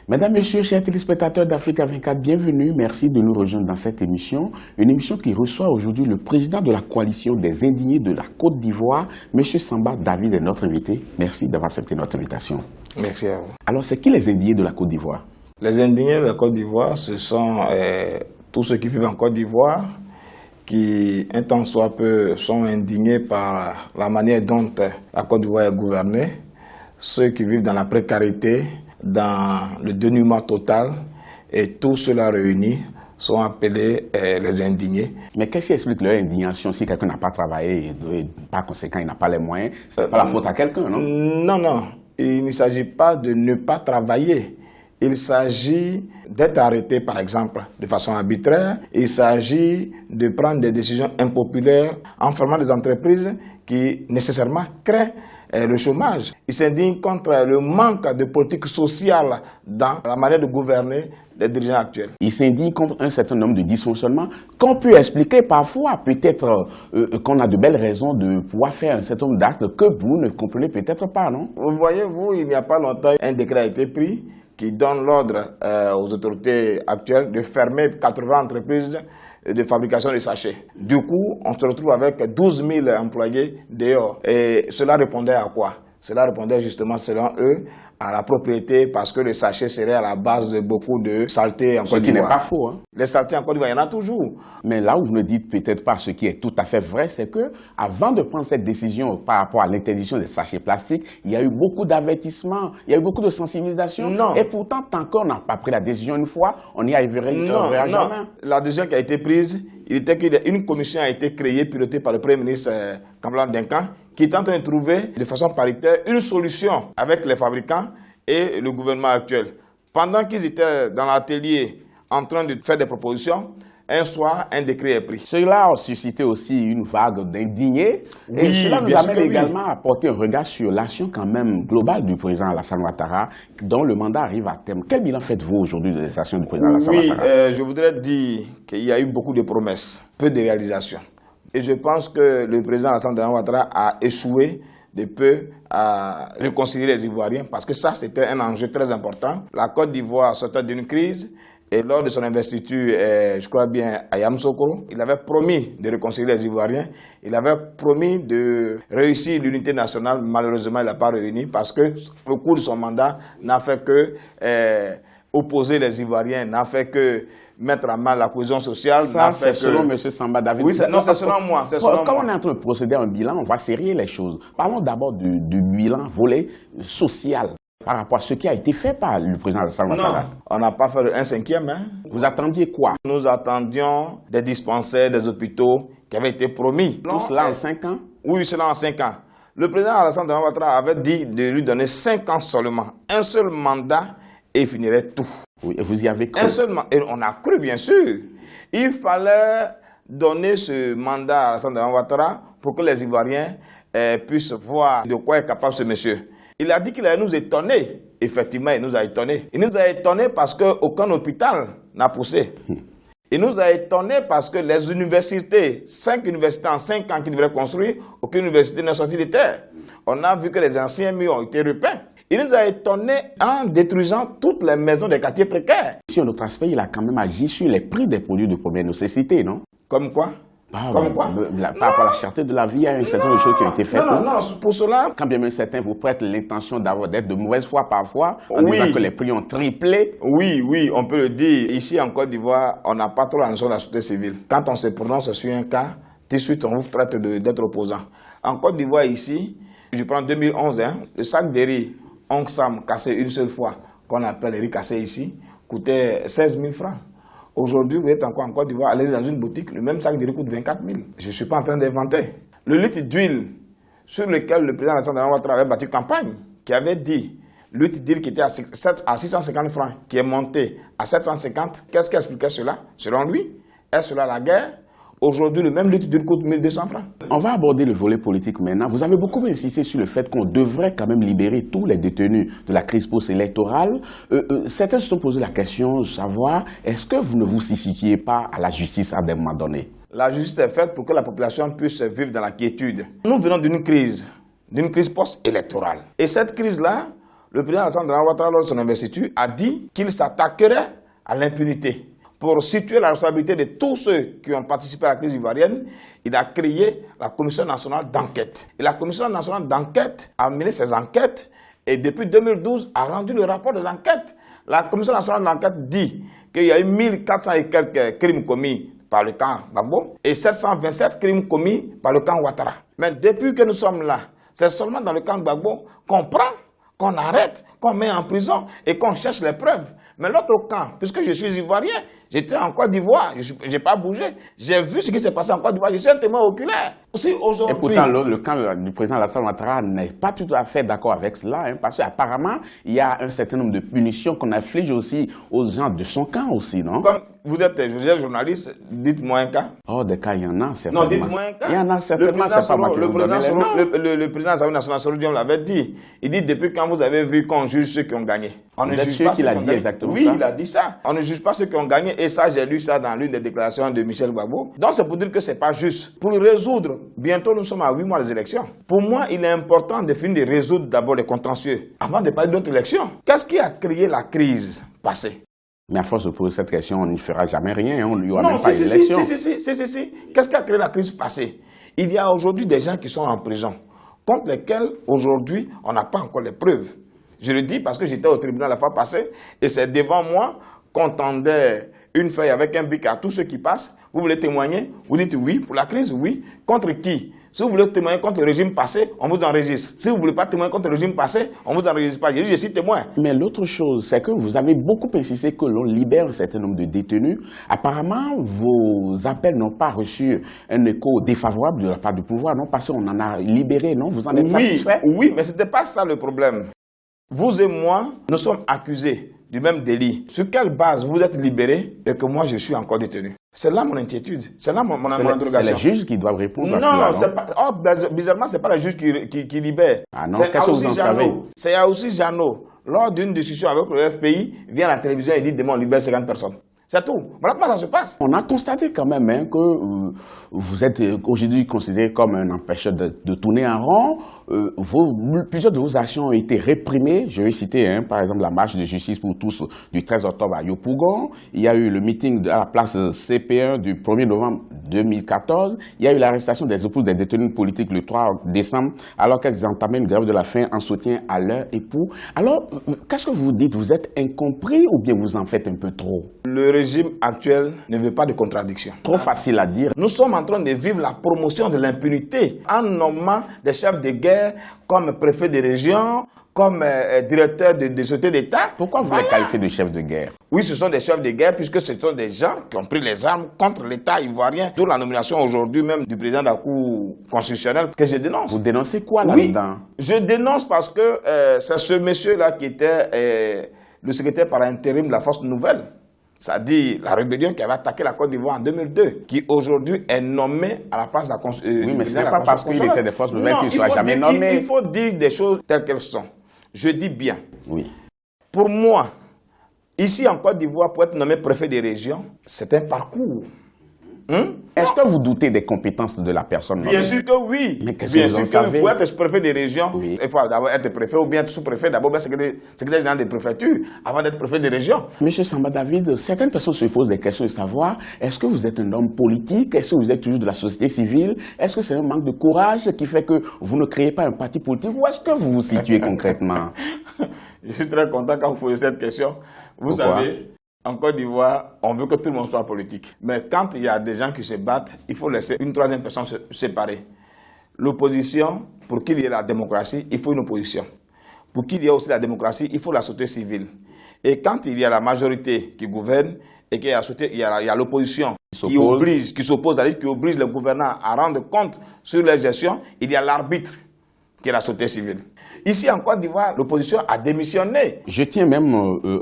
Mesdames, Messieurs, chers téléspectateurs d'Africa 24, bienvenue. Merci de nous rejoindre dans cette émission. Une émission qui reçoit aujourd'hui le président de la coalition des indignés de la Côte d'Ivoire, M. Samba David est notre invité. Merci d'avoir accepté notre invitation. Merci à vous. Alors, c'est qui les indignés de la Côte d'Ivoire? Les indignés de la Côte d'Ivoire, ce sont tous ceux qui vivent en Côte d'Ivoire, qui, un temps soit peu, sont indignés par la manière dont la Côte d'Ivoire est gouvernée, ceux qui vivent dans la précarité, dans le dénuement total, et tous ceux-là réunis sont appelés les indignés. Mais qu'est-ce qui explique leur indignation si quelqu'un n'a pas travaillé et par conséquent il n'a pas les moyens? C'est pas la faute à quelqu'un, non? Non, non. Il ne s'agit pas de ne pas travailler. Il s'agit d'être arrêté, par exemple, de façon arbitraire. Il s'agit de prendre des décisions impopulaires en fermant des entreprises qui nécessairement créent le chômage. Il s'indigne contre le manque de politique sociale dans la manière de gouverner des dirigeants actuels. Il s'indigne contre un certain nombre de dysfonctionnements qu'on peut expliquer parfois, peut-être qu'on a de belles raisons de pouvoir faire un certain nombre d'actes que vous ne comprenez peut-être pas, non? Vous voyez, il n'y a pas longtemps, un décret a été pris qui donne l'ordre aux autorités actuelles de fermer 80 entreprises de fabrication de sachets. Du coup, on se retrouve avec 12 000 employés dehors. Et cela répondait à quoi? Cela répondait justement, selon eux, à la propriété, parce que le sachet serait à la base de beaucoup de saletés en Côte d'Ivoire. Ce qui n'est pas faux, hein? Les saletés en Côte d'Ivoire, il y en a toujours. Mais là où vous ne dites peut-être pas ce qui est tout à fait vrai, c'est que avant de prendre cette décision par rapport à l'interdiction des sachets plastiques, il y a eu beaucoup d'avertissements, il y a eu beaucoup de sensibilisation. Non. Et pourtant, tant qu'on n'a pas pris la décision une fois, on n'y arriverait jamais. Non. La décision qui a été prise, il était qu'une commission a été créée, pilotée par le Premier ministre Kamlan Denkan, qui est en train de trouver de façon paritaire une solution avec les fabricants et le gouvernement actuel. Pendant qu'ils étaient dans l'atelier en train de faire des propositions, un soir, un décret est pris. Cela a suscité aussi une vague d'indignés. Oui, et cela nous amène également oui. à porter un regard sur l'action quand même globale du président Alassane Ouattara, dont le mandat arrive à terme. Quel bilan faites-vous aujourd'hui de l'action du président Alassane Ouattara? Je voudrais dire qu'il y a eu beaucoup de promesses, peu de réalisations. Et je pense que le président Alassane Ouattara a échoué de peu à réconcilier les Ivoiriens, parce que ça, c'était un enjeu très important. La Côte d'Ivoire sortait d'une crise, et lors de son investiture, je crois bien, à Yamoussoukro, il avait promis de réconcilier les Ivoiriens. Il avait promis de réussir l'unité nationale. Malheureusement, il n'a pas réuni, parce que le cours de son mandat n'a fait que opposer les Ivoiriens, n'a fait que mettre à mal la cohésion sociale. Ça, c'est selon M. Samba David. Oui, c'est selon moi. Quand on est en train de procéder à un bilan, on va serrer les choses. Parlons d'abord du bilan volet social par rapport à ce qui a été fait par le président Alassane Ouattara. Non, on n'a pas fait le 1/5. Hein. Vous attendiez quoi? Nous attendions des dispensaires, des hôpitaux qui avaient été promis. Tout cela en 5 ans? Oui, cela en 5 ans. Le président Alassane Ouattara avait dit de lui donner 5 ans seulement. Un seul mandat et il finirait tout. Oui, et vous y avez cru? Un seul mandat. Et on a cru, bien sûr. Il fallait donner ce mandat à Alassane Ouattara pour que les Ivoiriens puissent voir de quoi est capable ce monsieur. Il a dit qu'il allait nous étonner. Effectivement, il nous a étonnés. Il nous a étonnés parce qu'aucun hôpital n'a poussé. Il nous a étonnés parce que les universités, 5 universités en 5 ans qu'il devrait construire, aucune université n'est sortie de terre. On a vu que les anciens murs ont été repeints. Il nous a étonnés en détruisant toutes les maisons des quartiers précaires. Sur notre aspect, il a quand même agi sur les prix des produits de première nécessité, non? Comme quoi? Comme quoi? Par rapport à la cherté de la vie, il y a une certaine chose qui a été faite. Non, pour cela... Quand bien même certains vous prêtent l'intention d'être de mauvaise foi parfois, en disant que les prix ont triplé. Oui, on peut le dire. Ici, en Côte d'Ivoire, on n'a pas trop la notion de la société civile. Quand on se prononce sur un cas, tout de suite, on vous traite d'être opposant. En Côte d'Ivoire, ici, je prends 2011, le sac de riz Oncle Sam cassé une seule fois, qu'on appelle riz cassé ici, coûtait 16 000 francs. Aujourd'hui, vous êtes encore en Côte d'Ivoire, allez dans une boutique, le même sac de riz coûte 24 000. Je ne suis pas en train d'inventer. Le litre d'huile sur lequel le président Alassane Ouattara avait battu campagne, qui avait dit, le litre d'huile qui était à 650 francs, qui est monté à 750, qu'est-ce qui expliquait cela? Selon lui, est-ce cela la guerre? Aujourd'hui, le même litre d'huile coûte 1200 francs. On va aborder le volet politique maintenant. Vous avez beaucoup insisté sur le fait qu'on devrait quand même libérer tous les détenus de la crise post-électorale. Certains se sont posé la question de savoir, est-ce que vous ne vous situiez pas à la justice à un moment donné? La justice est faite pour que la population puisse vivre dans la quiétude. Nous venons d'une crise post-électorale. Et cette crise-là, le président Alassane Ouattara, lors de son investiture, a dit qu'il s'attaquerait à l'impunité. Pour situer la responsabilité de tous ceux qui ont participé à la crise ivoirienne, il a créé la Commission nationale d'enquête. Et la Commission nationale d'enquête a mené ses enquêtes et depuis 2012 a rendu le rapport des enquêtes. La Commission nationale d'enquête dit qu'il y a eu 1400 et quelques crimes commis par le camp Gbagbo et 727 crimes commis par le camp Ouattara. Mais depuis que nous sommes là, c'est seulement dans le camp Gbagbo qu'on prend, qu'on arrête, qu'on met en prison et qu'on cherche les preuves. Mais l'autre camp, puisque je suis ivoirien, j'étais en Côte d'Ivoire, je n'ai pas bougé, j'ai vu ce qui s'est passé en Côte d'Ivoire, je suis un témoin oculaire. Aussi aujourd'hui. Et pourtant, le camp du président Alassane Ouattara n'est pas tout à fait d'accord avec cela, hein, parce qu'apparemment, il y a un certain nombre de punitions qu'on inflige aussi aux gens de son camp aussi, non? Comme vous êtes journaliste, dites-moi un cas. Oh, des cas, il y en a certainement. Non, dites-moi un cas. Il y en a certainement, c'est pas moi qui vous donne les noms. Le président de l'Assemblée nationale, Soro Diom l'avait dit. Il dit, depuis quand vous avez vu qu'on juge ceux qui ont gagné? On ne juge pas ceux qui ont gagné. Exactement oui, ça. Il a dit ça. On ne juge pas ceux qui ont gagné. Et ça, j'ai lu ça dans l'une des déclarations de Michel Gbagbo. Donc, c'est pour dire que ce n'est pas juste. Pour résoudre, bientôt nous sommes à 8 mois des élections. Pour moi, il est important de finir de résoudre d'abord les contentieux avant de parler d'autres élections. Qu'est-ce qui a créé la crise passée? Mais à force de poser cette question, on n'y fera jamais rien. On n'y aura même pas d'élection. Si. Qu'est-ce qui a créé la crise passée? Il y a aujourd'hui des gens qui sont en prison, contre lesquels aujourd'hui on n'a pas encore les preuves. Je le dis parce que j'étais au tribunal la fois passée et c'est devant moi qu'on tendait une feuille avec un bic à tous ceux qui passent. Vous voulez témoigner? Vous dites oui pour la crise, oui. Contre qui? Si vous voulez témoigner contre le régime passé, on vous enregistre. Si vous ne voulez pas témoigner contre le régime passé, on ne vous enregistre pas. J'ai dit, je suis témoin. Mais l'autre chose, c'est que vous avez beaucoup insisté que l'on libère un certain nombre de détenus. Apparemment, vos appels n'ont pas reçu un écho défavorable de la part du pouvoir, non? Parce qu'on en a libéré, non? Vous en êtes satisfait? Oui, mais ce n'était pas ça le problème. Vous et moi, nous sommes accusés du même délit. Sur quelle base vous êtes libérés et que moi je suis encore détenu? C'est là mon inquiétude, c'est là mon interrogation. C'est les juges qui doivent répondre à cela, non? Bizarrement, ce n'est pas les juges qui libèrent. Ah non, qu'est-ce que vous en savez? C'est aussi Jeannot. Lors d'une discussion avec le FPI, vient à la télévision et dit demain on libère 50 personnes. C'est tout. Voilà comment ça se passe. On a constaté quand même hein, que vous êtes aujourd'hui considéré comme un empêcheur de tourner en rond. Plusieurs de vos actions ont été réprimées. Je vais citer par exemple la marche de justice pour tous du 13 octobre à Yopougon. Il y a eu le meeting à la place CP1 du 1er novembre 2014. Il y a eu l'arrestation des épouses des détenus politiques le 3 décembre alors qu'elles entamaient une grève de la faim en soutien à leur époux. Alors, qu'est-ce que vous dites? Vous êtes incompris ou bien vous en faites un peu trop? Le régime actuel ne veut pas de contradiction. Trop facile à dire. Nous sommes en train de vivre la promotion de l'impunité en nommant des chefs de guerre comme préfet de région, comme directeur de société d'État. Pourquoi vous les qualifiez de chefs de guerre? Oui, ce sont des chefs de guerre puisque ce sont des gens qui ont pris les armes contre l'État ivoirien. D'où la nomination aujourd'hui même du président de la Cour constitutionnelle que je dénonce. Vous dénoncez quoi là-dedans? Je dénonce parce que c'est ce monsieur-là qui était le secrétaire par intérim de la Force Nouvelle. C'est-à-dire la rébellion qui avait attaqué la Côte d'Ivoire en 2002, qui aujourd'hui est nommé à la place de la Constitution. Oui, mais ce n'est pas parce qu'il était des forces nouvelles qu'il ne soit jamais nommé. Il faut dire des choses telles qu'elles sont. Je dis bien. Oui. Pour moi, ici en Côte d'Ivoire, pour être nommé préfet des régions, c'est un parcours. Est-ce que vous doutez des compétences de la personne? Bien sûr que oui. Mais qu'est-ce que vous en savez? Pour être préfet des régions, oui. Il faut d'abord être préfet ou bien être sous-préfet, d'abord bien secrétaire général des préfectures, avant d'être préfet des régions. Monsieur Samba David, certaines personnes se posent des questions de savoir, est-ce que vous êtes un homme politique? Est-ce que vous êtes toujours de la société civile? Est-ce que c'est un manque de courage qui fait que vous ne créez pas un parti politique? Où est-ce que vous vous situez concrètement? Je suis très content quand vous posez cette question. Vous savez, en Côte d'Ivoire, on veut que tout le monde soit politique. Mais quand il y a des gens qui se battent, il faut laisser une troisième personne se séparer. L'opposition, pour qu'il y ait la démocratie, il faut une opposition. Pour qu'il y ait aussi la démocratie, il faut la société civile. Et quand il y a la majorité qui gouverne et qu'il y a l'opposition qui s'oppose, qui oblige le gouvernement à rendre compte sur leur gestion, il y a l'arbitre qui est la société civile. Ici, en Côte d'Ivoire, l'opposition a démissionné. Je tiens même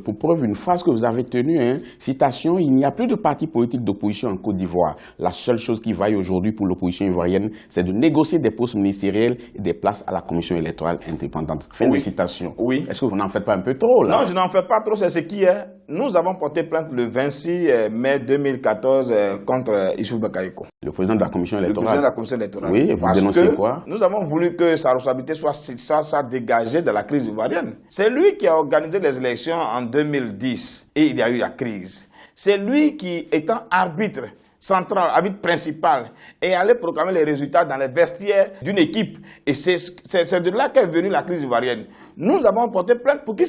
pour preuve une phrase que vous avez tenue, citation, il n'y a plus de parti politique d'opposition en Côte d'Ivoire. La seule chose qui vaille aujourd'hui pour l'opposition ivoirienne, c'est de négocier des postes ministériels et des places à la commission électorale indépendante. Fin de citation. Oui. Est-ce que vous n'en faites pas un peu trop, là? Non, je n'en fais pas trop, c'est ce qui est. nous avons porté plainte le 26 mai 2014 contre Issoufou Bakayoko. Le président de la commission électorale. Le président de la commission électorale. Oui, vous dénoncez quoi? Nous avons voulu que sa responsabilité soit dégagée de la crise ivoirienne. C'est lui qui a organisé les élections en 2010 et il y a eu la crise. C'est lui qui, étant arbitre central, arbitre principal, et allait proclamer les résultats dans les vestiaires d'une équipe. Et c'est de là qu'est venue la crise ivoirienne. Nous avons porté plainte pour qu'il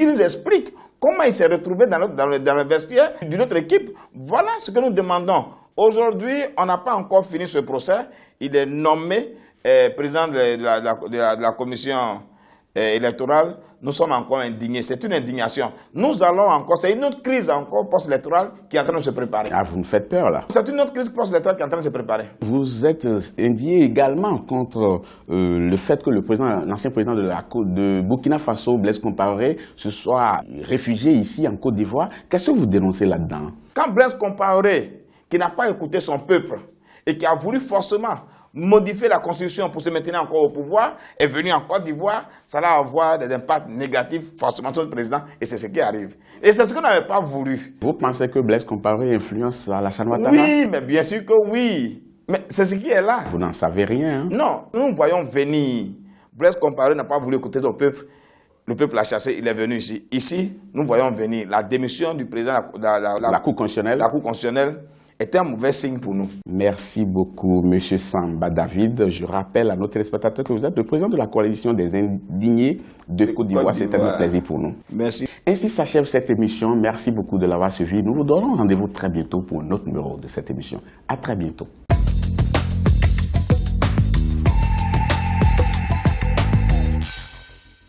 nous explique comment il s'est retrouvé dans le vestiaire d'une autre équipe. Voilà ce que nous demandons. Aujourd'hui, on n'a pas encore fini ce procès. Il est nommé président de la commission électorale. Nous sommes encore indignés. C'est une indignation. Nous allons encore, c'est une autre crise encore post-électorale qui est en train de se préparer. Ah, vous nous faites peur là. C'est une autre crise post-électorale qui est en train de se préparer. Vous êtes indigné également contre le fait que l'ancien président de Burkina Faso, Blaise Compaoré, se soit réfugié ici en Côte d'Ivoire. Qu'est-ce que vous dénoncez là-dedans? Quand Blaise Compaoré, qui n'a pas écouté son peuple et qui a voulu forcément modifier la constitution pour se maintenir encore au pouvoir, est venu en Côte d'Ivoire, ça va avoir des impacts négatifs forcément sur le président, et c'est ce qui arrive. Et c'est ce qu'on n'avait pas voulu. Vous pensez que Blaise Compaoré influence Alassane Ouattara? Oui, mais bien sûr que oui. Mais c'est ce qui est là. Vous n'en savez rien, hein? Non, nous voyons venir. Blaise Compaoré n'a pas voulu écouter son peuple. Le peuple l'a chassé, il est venu ici. Ici, nous voyons venir la démission du président de la Cour constitutionnelle. La Cour constitutionnelle est un mauvais signe pour nous. Merci beaucoup, M. Samba David. Je rappelle à nos téléspectateurs que vous êtes le président de la coalition des indignés de Côte d'Ivoire. C'est un plaisir pour nous. Merci. Ainsi s'achève cette émission. Merci beaucoup de l'avoir suivi. Nous vous donnons rendez-vous très bientôt pour un autre numéro de cette émission. À très bientôt.